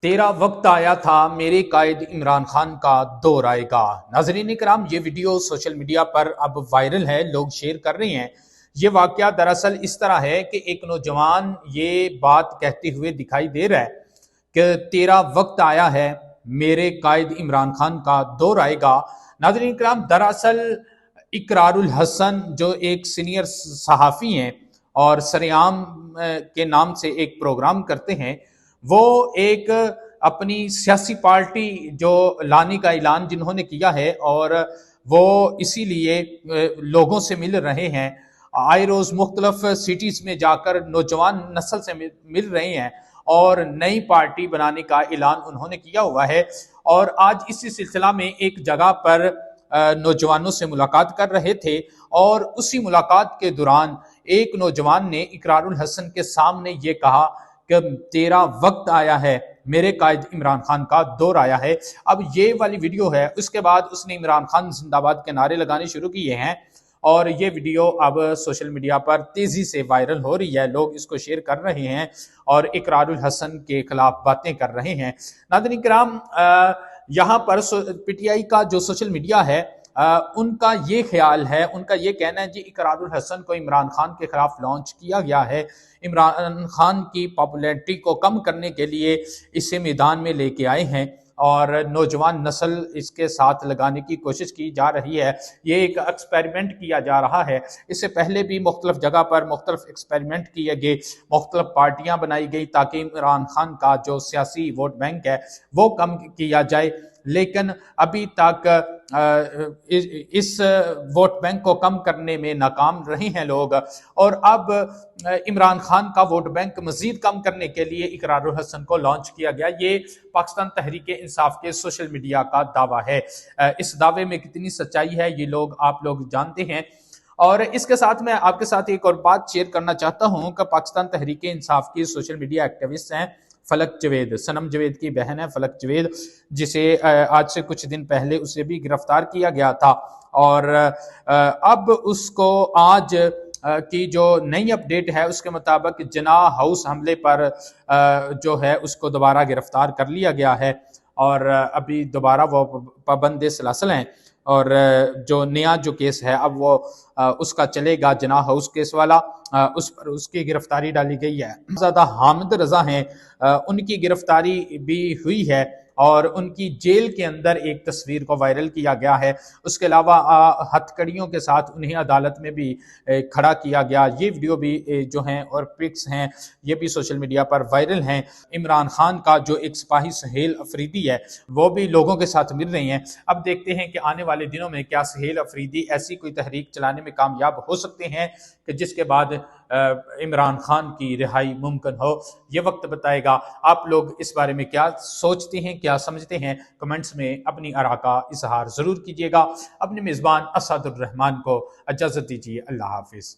तेरा वक्त आया था मेरे कायद इमरान खान का दौर आएगा। नाजरीन करام, ये वीडियो सोशल मीडिया पर अब वायरल है, लोग शेयर कर रहे हैं। ये वाकया दरअसल इस तरह है कि एक नौजवान ये बात कहते हुए दिखाई दे रहा है कि तेरा वक्त आया है, मेरे कायद इमरान खान का दौर आएगा। नाजरीन करام, दरअसल इकरारुल हसन जो एक सीनियर सहाफ़ी हैं और सरेआम के नाम से एक प्रोग्राम करते हैं, वो एक अपनी सियासी पार्टी जो लाने का ऐलान जिन्होंने किया है और वो इसीलिए लोगों से मिल रहे हैं, आए रोज मुख्तलफ सिटीज में जाकर नौजवान नस्ल से मिल रहे हैं और नई पार्टी बनाने का ऐलान उन्होंने किया हुआ है। और आज इसी सिलसिला में एक जगह पर नौजवानों से मुलाकात कर रहे थे और उसी मुलाकात के दौरान एक नौजवान ने इकरारुल हसन के सामने ये कहा कि तेरा वक्त आया है, मेरे कायद इमरान खान का दौर आया है। अब ये वाली वीडियो है, उसके बाद उसने इमरान खान जिंदाबाद के नारे लगाने शुरू किए हैं और ये वीडियो अब सोशल मीडिया पर तेजी से वायरल हो रही है। लोग इसको शेयर कर रहे हैं और इकरारुल हसन के खिलाफ बातें कर रहे हैं। नाज़रीन किराम, यहाँ पर पीटीआई का जो सोशल मीडिया है, उनका ये ख्याल है, उनका ये कहना है जी इकरारुल हसन को इमरान खान के खिलाफ लॉन्च किया गया है, इमरान खान की पॉपुलैरिटी को कम करने के लिए इसे मैदान में लेके आए हैं और नौजवान नस्ल इसके साथ लगाने की कोशिश की जा रही है। ये एक एक्सपेरिमेंट किया जा रहा है। इससे पहले भी मुख्तलिफ जगह पर मुख्तलिफ एक्सपेरिमेंट किए गए, मुख्तलिफ पार्टियां बनाई गई ताकि इमरान खान का जो सियासी वोट बैंक है वो कम किया जाए, लेकिन अभी तक इस वोट बैंक को कम करने में नाकाम रहे हैं लोग। और अब इमरान खान का वोट बैंक मजीद कम करने के लिए इकरारुल हसन को लॉन्च किया गया। ये पाकिस्तान तहरीक इंसाफ के सोशल मीडिया का दावा है। इस दावे में कितनी सच्चाई है ये आप लोग जानते हैं। और इसके साथ मैं आपके साथ एक और बात शेयर करना चाहता हूं कि पाकिस्तान तहरीक इंसाफ की सोशल मीडिया एक्टिविस्ट हैं फलक जवेद, सनम जवेद की बहन है फलक जवेद, जिसे आज से कुछ दिन पहले उसे भी गिरफ्तार किया गया था और अब उसको आज की जो नई अपडेट है उसके मुताबिक जिन्ना हाउस हमले पर जो है उसको दोबारा गिरफ्तार कर लिया गया है और अभी दोबारा वो पाबंद सलासल हैं और जो नया जो केस है अब वो उसका चलेगा, जिन्ना हाउस केस वाला, उस पर उसकी गिरफ्तारी डाली गई है। ज़्यादा हामिद रजा हैं, उनकी गिरफ्तारी भी हुई है और उनकी जेल के अंदर एक तस्वीर को वायरल किया गया है। उसके अलावा हथकड़ियों के साथ उन्हें अदालत में भी खड़ा किया गया। ये वीडियो भी जो हैं और पिक्स हैं ये भी सोशल मीडिया पर वायरल हैं। इमरान खान का जो एक सिपाही सुहेल अफरीदी है वो भी लोगों के साथ मिल रहे हैं। अब देखते हैं कि आने वाले दिनों में क्या सुहेल अफरीदी ऐसी कोई तहरीक चलाने में कामयाब हो सकते हैं कि जिसके बाद इमरान खान की रिहाई मुमकिन हो। ये वक्त बताएगा। आप लोग इस बारे में क्या सोचते हैं, क्या समझते हैं? कमेंट्स में अपनी आरा का इजहार जरूर कीजिएगा। अपने मेजबान असदुर रहमान को इजाजत दीजिए। अल्लाह हाफिज।